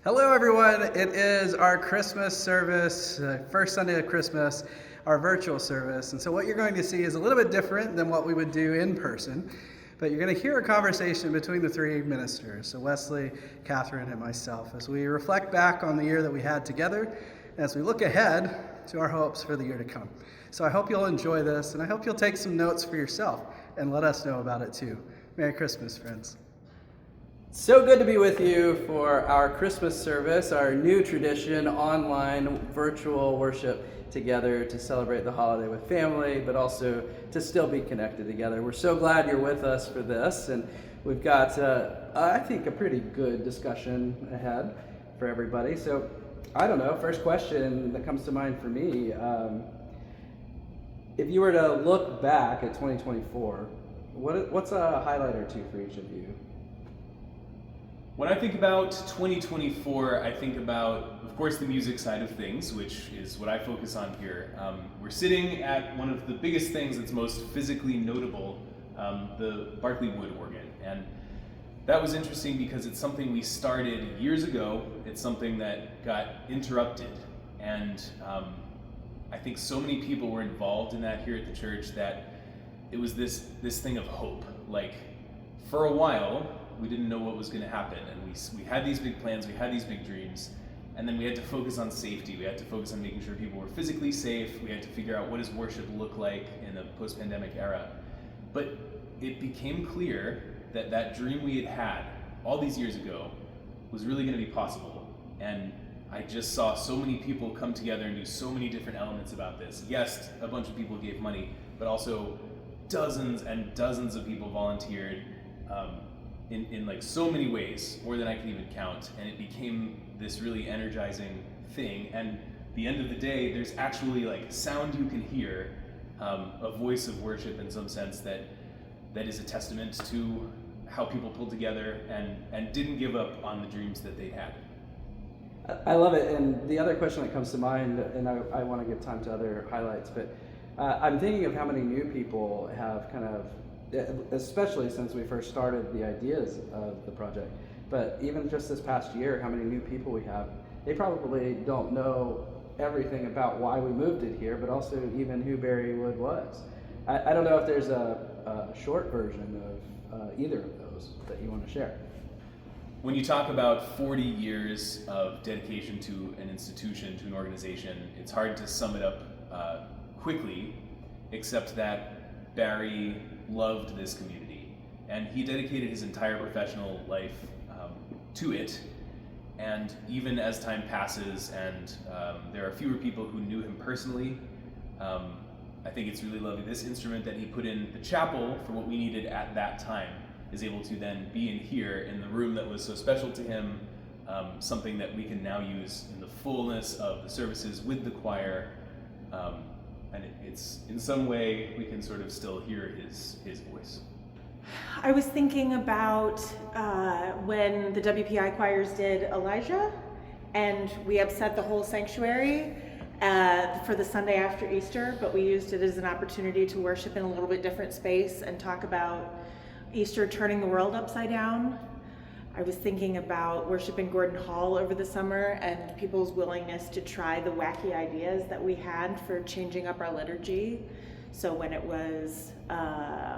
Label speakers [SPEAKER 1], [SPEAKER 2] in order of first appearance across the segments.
[SPEAKER 1] Hello, everyone. It is our Christmas service, first Sunday of Christmas, our virtual service. And so what you're going to see is a little bit different than what we would do in person, but you're going to hear a conversation between the three ministers, so Wesley, Katherine, and myself, as we reflect back on the year that we had together, and as we look ahead to our hopes for the year to come. So I hope you'll enjoy this, and I hope you'll take some notes for yourself and let us know about it too. Merry Christmas, friends. So good to be with you for our Christmas service, our new tradition, online virtual worship together to celebrate the holiday with family, but also to still be connected together. We're so glad you're with us for this, and we've got, I think, a pretty good discussion ahead for everybody. So, I don't know, first question that comes to mind for me, if you were to look back at 2024, what's a highlight or two for each of you?
[SPEAKER 2] When I think about 2024, I think about, of course, the music side of things, which is what I focus on here. We're sitting at one of the biggest things that's most physically notable, the Barclay Wood organ. And that was interesting because it's something we started years ago. It's something that got interrupted. And I think so many people were involved in that here at the church that it was this thing of hope. Like, for a while, we didn't know what was going to happen, and we had these big plans, we had these big dreams, and then we had to focus on safety. We had to focus on making sure people were physically safe. We had to figure out what does worship look like in the post-pandemic era. But it became clear that that dream we had all these years ago was really going to be possible. And I just saw so many people come together and do so many different elements about this. Yes, a bunch of people gave money, but also dozens and dozens of people volunteered in like so many ways, more than I can even count, and it became this really energizing thing. And at the end of the day, there's actually like sound you can hear, a voice of worship in some sense that is a testament to how people pulled together and didn't give up on the dreams that they had.
[SPEAKER 1] I love it, and the other question that comes to mind, and I want to give time to other highlights, but I'm thinking of how many new people have kind of, especially since we first started the ideas of the project, but even just this past year, how many new people we have. They probably don't know everything about why we moved it here, but also even who Berrywood was. I don't know if there's a short version of either of those that you want to share.
[SPEAKER 2] When you talk about 40 years of dedication to an institution, to an organization, it's hard to sum it up quickly, except that Barry loved this community, and he dedicated his entire professional life to it. And even as time passes and there are fewer people who knew him personally, I think it's really lovely. This instrument that he put in the chapel for what we needed at that time is able to then be in here in the room that was so special to him, something that we can now use in the fullness of the services with the choir. And it's in some way we can sort of still hear his voice.
[SPEAKER 3] I was thinking about when the WPI choirs did Elijah, and we upset the whole sanctuary for the Sunday after Easter, but we used it as an opportunity to worship in a little bit different space and talk about Easter turning the world upside down. I was thinking about worship in Gordon Hall over the summer and people's willingness to try the wacky ideas that we had for changing up our liturgy. So when it was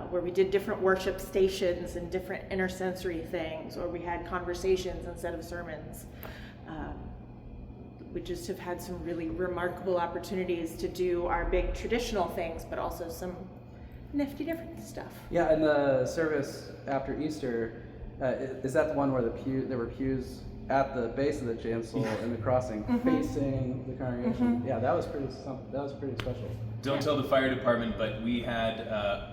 [SPEAKER 3] where we did different worship stations and different intersensory things, or we had conversations instead of sermons. We just have had some really remarkable opportunities to do our big traditional things, but also some nifty different stuff.
[SPEAKER 1] Yeah, and the service after Easter, is that the one where there were pews at the base of the chancel in the crossing facing the congregation? Yeah, that was pretty special.
[SPEAKER 2] Don't tell the fire department, but we had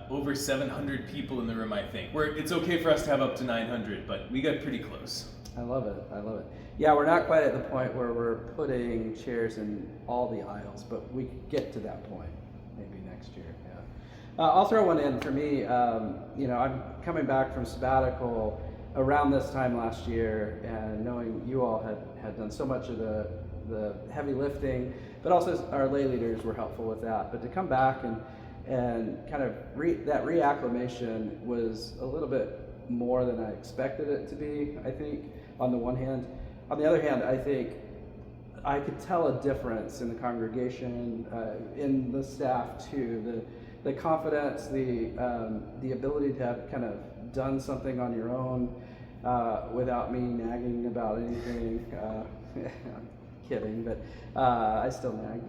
[SPEAKER 2] over 700 people in the room, I think. It's okay for us to have up to 900, but we got pretty close.
[SPEAKER 1] I love it. Yeah, we're not quite at the point where we're putting chairs in all the aisles, but we could get to that point maybe next year. Yeah. I'll throw one in for me. I'm coming back from sabbatical around this time last year, and knowing you all had done so much of the heavy lifting, but also our lay leaders were helpful with that. But to come back and kind of that reacclimation was a little bit more than I expected it to be, I think, on the one hand. On the other hand, I think I could tell a difference in the congregation, in the staff too, the confidence, the ability to have kind of done something on your own without me nagging about anything. I'm kidding, but I still nag.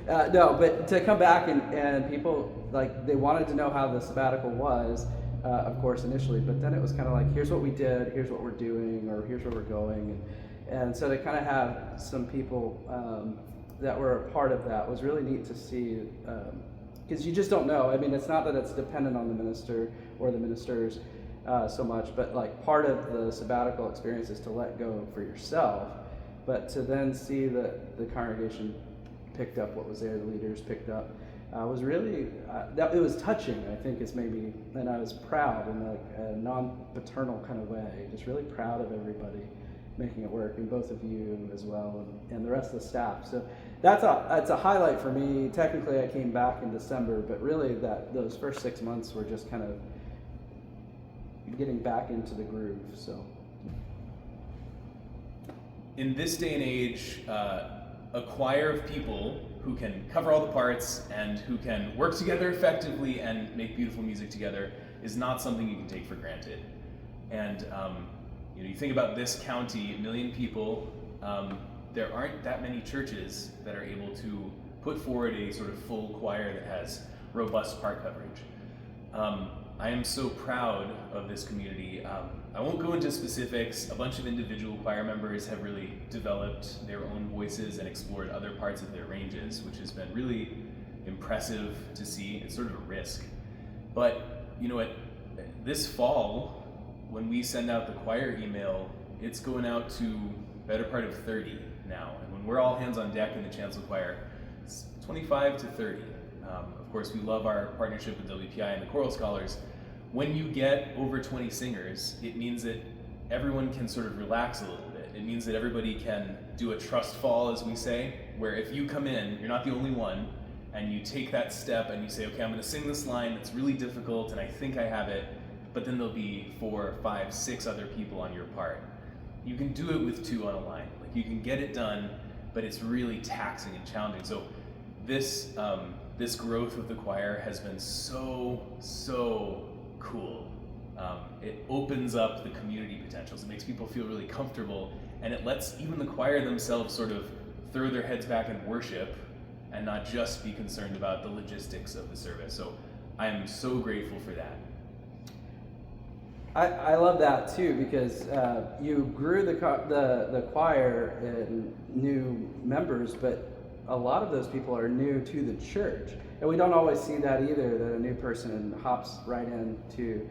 [SPEAKER 1] But no, but to come back and people, like, they wanted to know how the sabbatical was, of course, initially, but then it was kind of like, here's what we did, here's what we're doing, or here's where we're going. And so to kind of have some people that were a part of that was really neat to see, because you just don't know. I mean, it's not that it's dependent on the minister or the ministers so much, but like part of the sabbatical experience is to let go for yourself, but to then see that the congregation picked up what was there, the leaders picked up, was really, that it was touching, I think, is maybe, and I was proud in like a non-paternal kind of way, just really proud of everybody making it work, and both of you as well, and the rest of the staff. So that's a highlight for me. Technically, I came back in December, but really those first 6 months were just kind of getting back into the groove. So
[SPEAKER 2] in this day and age, a choir of people who can cover all the parts and who can work together effectively and make beautiful music together is not something you can take for granted. And you think about this county, 1 million people, there aren't that many churches that are able to put forward a sort of full choir that has robust part coverage. I am so proud of this community. I won't go into specifics. A bunch of individual choir members have really developed their own voices and explored other parts of their ranges, which has been really impressive to see. It's sort of a risk. But you know what? This fall, when we send out the choir email, it's going out to better part of 30 now. And when we're all hands on deck in the chancel choir, it's 25 to 30. Of course, we love our partnership with WPI and the Choral Scholars. When you get over 20 singers, it means that everyone can sort of relax a little bit. It means that everybody can do a trust fall, as we say, where if you come in, you're not the only one, and you take that step and you say, okay, I'm going to sing this line that's really difficult and I think I have it, but then there'll be 4, 5, 6 other people on your part. You can do it with 2 on a line. Like, you can get it done, but it's really taxing and challenging. So this this growth of the choir has been so cool. It opens up the community potentials. It makes people feel really comfortable, and it lets even the choir themselves sort of throw their heads back and worship and not just be concerned about the logistics of the service. So I am so grateful for that.
[SPEAKER 1] I love that too, because you grew the choir in new members, but a lot of those people are new to the church, and we don't always see that either, that a new person hops right into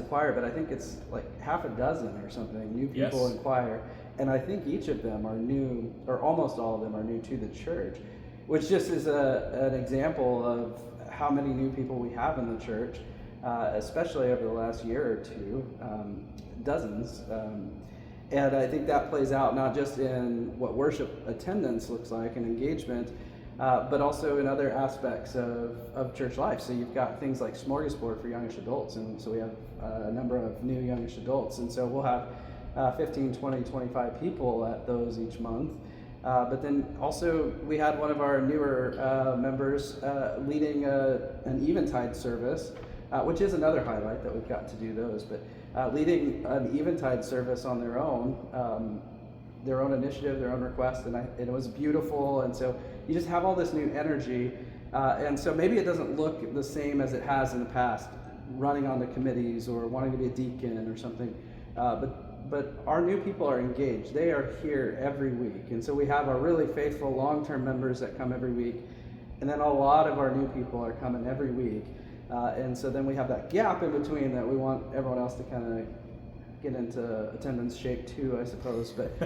[SPEAKER 1] choir. But I think it's like half a dozen or something new people in choir, and I think each of them are new, or almost all of them are new to the church, which just is an example of how many new people we have in the church. Especially over the last year or two, dozens. And I think that plays out not just in what worship attendance looks like and engagement, but also in other aspects of church life. So you've got things like Smorgasbord for youngish adults, and so we have a number of new youngish adults, and so we'll have 15, 20, 25 people at those each month. But then also we had one of our newer members leading an Eventide service, which is another highlight that we've got to do those, but leading an Eventide service on their own initiative, their own request, and it was beautiful. And so you just have all this new energy, and so maybe it doesn't look the same as it has in the past, running on the committees or wanting to be a deacon or something, but our new people are engaged. They are here every week, and so we have our really faithful long-term members that come every week, and then a lot of our new people are coming every week. And so then we have that gap in between that we want everyone else to kind of get into attendance shape too, I suppose. But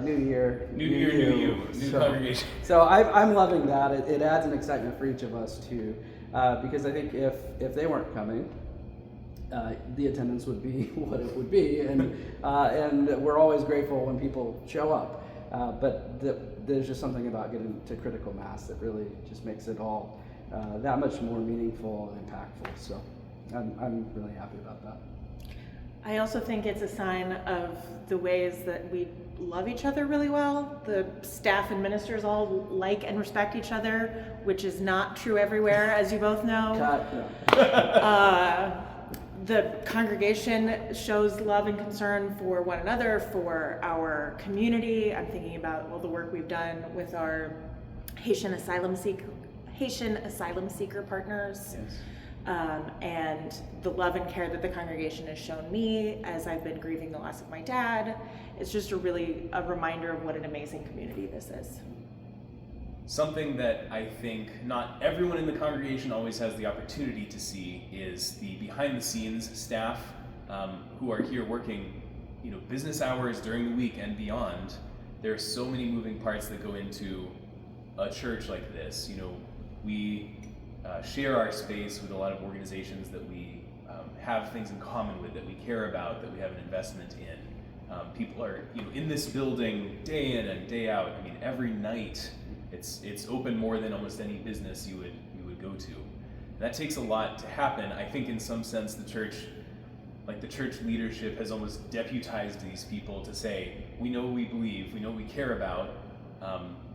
[SPEAKER 1] new year,
[SPEAKER 2] new congregation.
[SPEAKER 1] So I'm loving that. It adds an excitement for each of us too, because I think if they weren't coming, the attendance would be what it would be, and we're always grateful when people show up. But there's just something about getting to critical mass that really just makes it all that much more meaningful and impactful. So I'm really happy about that.
[SPEAKER 3] I also think it's a sign of the ways that we love each other really well. The staff and ministers all like and respect each other, which is not true everywhere, as you both know. The congregation shows love and concern for one another, for our community. I'm thinking about all the work we've done with our Haitian asylum seeker partners.
[SPEAKER 1] Yes.
[SPEAKER 3] And the love and care that the congregation has shown me as I've been grieving the loss of my dad. It's just a reminder of what an amazing community this is.
[SPEAKER 2] Something that I think not everyone in the congregation always has the opportunity to see is the behind-the-scenes staff who are here working, business hours during the week and beyond. There are so many moving parts that go into a church like this. We share our space with a lot of organizations that we have things in common with, that we care about, that we have an investment in. People are, in this building day in and day out. I mean, every night. It's open more than almost any business you would go to. And that takes a lot to happen. I think in some sense the church leadership has almost deputized these people to say, we know what we believe, we know what we care about,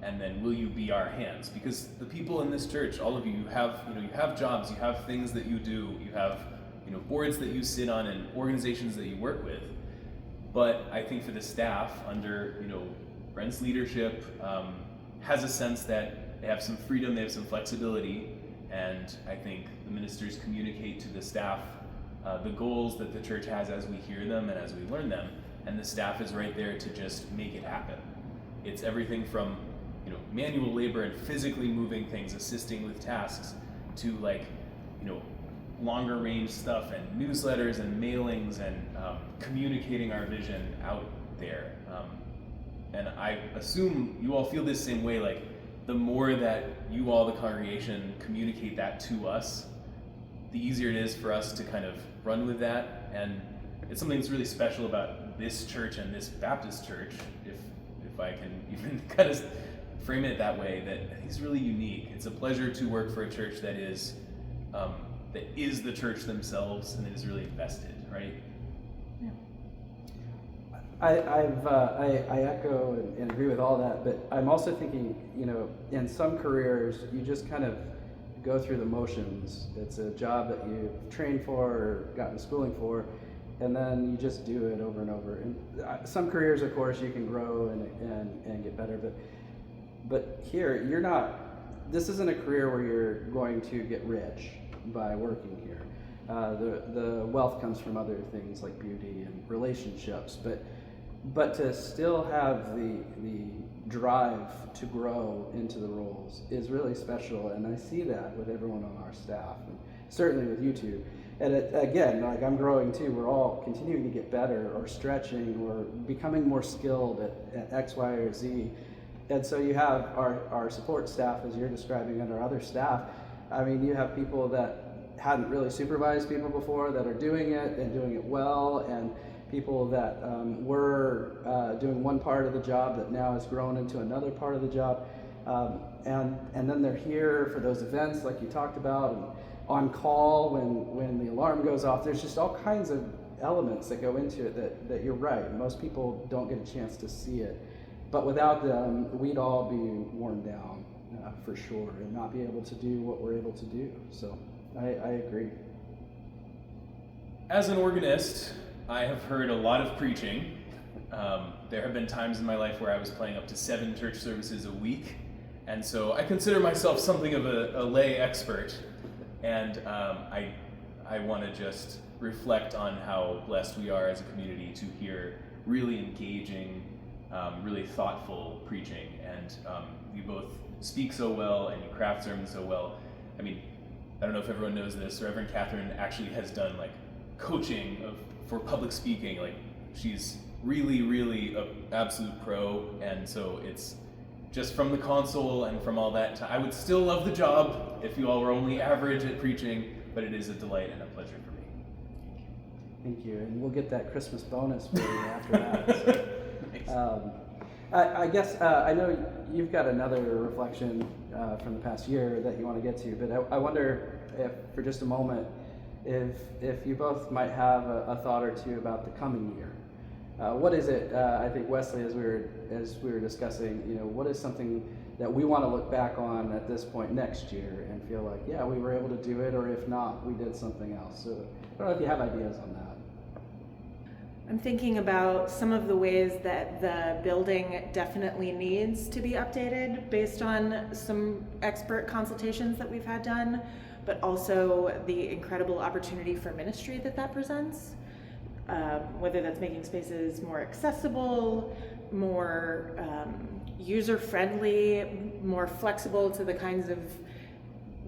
[SPEAKER 2] and then will you be our hands? Because the people in this church, all of you have jobs, you have things that you do, you have boards that you sit on and organizations that you work with. But I think for the staff under Brent's leadership, has a sense that they have some freedom, they have some flexibility, and I think the ministers communicate to the staff the goals that the church has as we hear them and as we learn them, and the staff is right there to just make it happen. It's everything from manual labor and physically moving things, assisting with tasks, to longer range stuff and newsletters and mailings and communicating our vision out there. And I assume you all feel this same way, the more that you all, the congregation, communicate that to us, the easier it is for us to kind of run with that. And it's something that's really special about this church and this Baptist church, if I can even kind of frame it that way, that it's really unique. It's a pleasure to work for a church that is the church themselves and that is really invested, right?
[SPEAKER 1] I echo and agree with all that, but I'm also thinking, in some careers, you just kind of go through the motions. It's a job that you've trained for or gotten schooling for, and then you just do it over and over. And some careers, of course, you can grow and get better, but here, this isn't a career where you're going to get rich by working here. The wealth comes from other things like beauty and relationships, but to still have the drive to grow into the roles is really special, and I see that with everyone on our staff, and certainly with you two. And again, I'm growing too. We're all continuing to get better, or stretching, or becoming more skilled at X, Y, or Z. And so you have our support staff, as you're describing, and our other staff. I mean, you have people that hadn't really supervised people before that are doing it and doing it well, and people that were doing one part of the job that now has grown into another part of the job, and then they're here for those events like you talked about, and on call when the alarm goes off. There's just all kinds of elements that go into it that you're right, most people don't get a chance to see it, but without them we'd all be worn down for sure, and not be able to do what we're able to do. So I agree.
[SPEAKER 2] As an organist, I have heard a lot of preaching. There have been times in my life where I was playing up to 7 church services a week, and so I consider myself something of a lay expert, and I want to just reflect on how blessed we are as a community to hear really engaging, really thoughtful preaching, and you both speak so well and you craft sermons so well. I mean, I don't know if everyone knows this, Reverend Katherine actually has done coaching for public speaking. She's really an absolute pro, and so it's just from the console and from all that. I would still love the job if you all were only average at preaching, but it is a delight and a pleasure for me.
[SPEAKER 1] Thank you, and we'll get that Christmas bonus for you after that. So. I guess I know you've got another reflection from the past year that you want to get to, but I wonder if for just a moment if you both might have a thought or two about the coming year. What is it? I think Wesley, as we were discussing, what is something that we want to look back on at this point next year and feel like, yeah, we were able to do it, or if not, we did something else. So I don't know if you have ideas on that.
[SPEAKER 3] I'm thinking about some of the ways that the building definitely needs to be updated based on some expert consultations that we've had done, but also the incredible opportunity for ministry that presents. Whether that's making spaces more accessible, more user-friendly, more flexible to the kinds of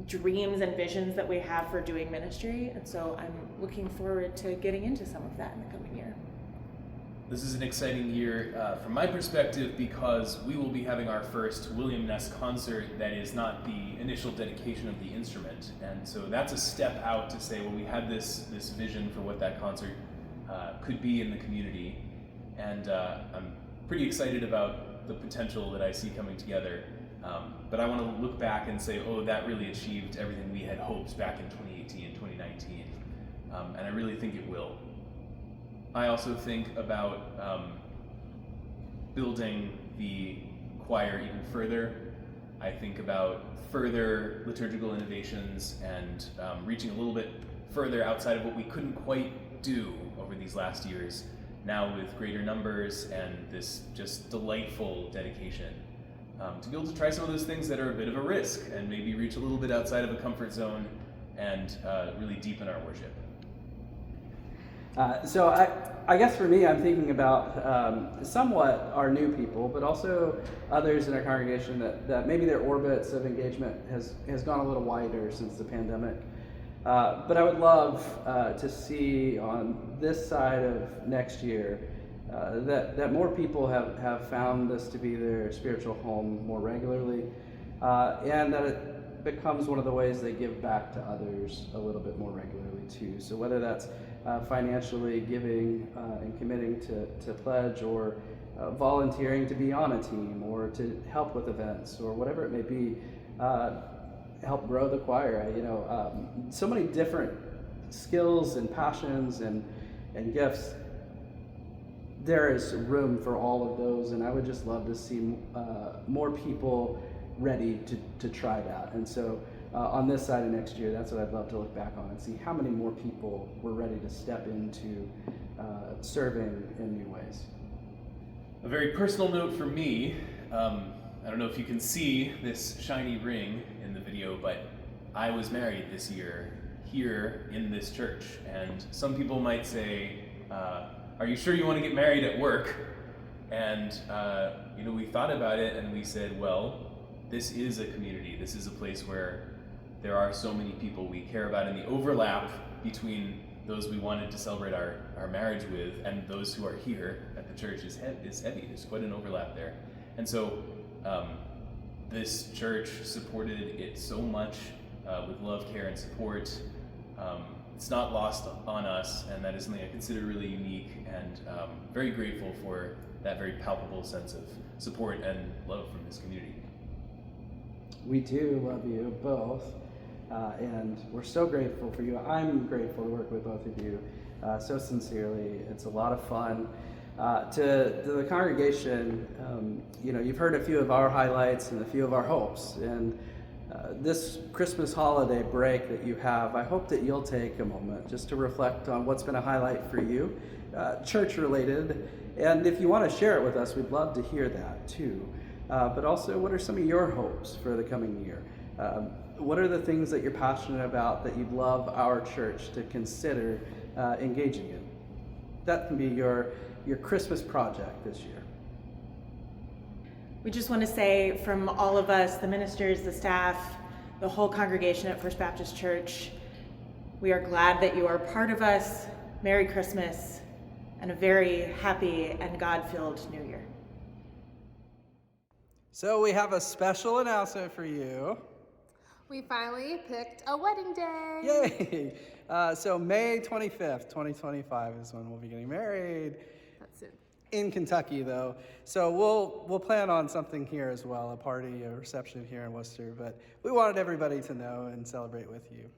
[SPEAKER 3] dreams and visions that we have for doing ministry. And so I'm looking forward to getting into some of that in the coming year.
[SPEAKER 2] This is an exciting year from my perspective because we will be having our first William Ness concert that is not the initial dedication of the instrument. And so that's a step out to say, well, we had this vision for what that concert could be in the community. And I'm pretty excited about the potential that I see coming together. But I want to look back and say, oh, that really achieved everything we had hoped back in 2018 and 2019. And I really think it will. I also think about building the choir even further. I think about further liturgical innovations and reaching a little bit further outside of what we couldn't quite do over these last years, now with greater numbers and this just delightful dedication. To be able to try some of those things that are a bit of a risk and maybe reach a little bit outside of a comfort zone and really deepen our worship.
[SPEAKER 1] So I guess for me, I'm thinking about somewhat our new people, but also others in our congregation that maybe their orbits of engagement has gone a little wider since the pandemic. But I would love to see on this side of next year that more people have found this to be their spiritual home more regularly, and that it becomes one of the ways they give back to others a little bit more regularly too. So whether that's financially giving and committing to pledge, or volunteering to be on a team, or to help with events, or whatever it may be, help grow the choir. So many different skills and passions and gifts. There is room for all of those, and I would just love to see more people ready to try that. And so on this side of next year, that's what I'd love to look back on and see how many more people were ready to step into serving in new ways.
[SPEAKER 2] A very personal note for me, I don't know if you can see this shiny ring in the video, but I was married this year here in this church. And some people might say, are you sure you want to get married at work? And we thought about it and we said, well, this is a community. This is a place where there are so many people we care about, and the overlap between those we wanted to celebrate our marriage with and those who are here at the church is heavy. There's quite an overlap there. And so this church supported it so much with love, care, and support. It's not lost on us, and that is something I consider really unique, and very grateful for that very palpable sense of support and love from this community.
[SPEAKER 1] We do love you both, and we're so grateful for you. I'm grateful to work with both of you so sincerely. It's a lot of fun. To the congregation, you've heard a few of our highlights and a few of our hopes, and this Christmas holiday break that you have, I hope that you'll take a moment just to reflect on what's been a highlight for you, church related, and if you want to share it with us, we'd love to hear that too. But also, what are some of your hopes for the coming year? What are the things that you're passionate about that you'd love our church to consider engaging in? That can be your Christmas project this year.
[SPEAKER 3] We just want to say from all of us, the ministers, the staff, the whole congregation at First Baptist Church, we are glad that you are part of us. Merry Christmas and a very happy and God-filled New Year.
[SPEAKER 1] So we have a special announcement for you.
[SPEAKER 4] We finally picked a wedding day.
[SPEAKER 1] Yay! So May 25th, 2025 is when we'll be getting married.
[SPEAKER 4] That's soon.
[SPEAKER 1] In Kentucky, though. So we'll plan on something here as well, a party, a reception here in Worcester. But we wanted everybody to know and celebrate with you.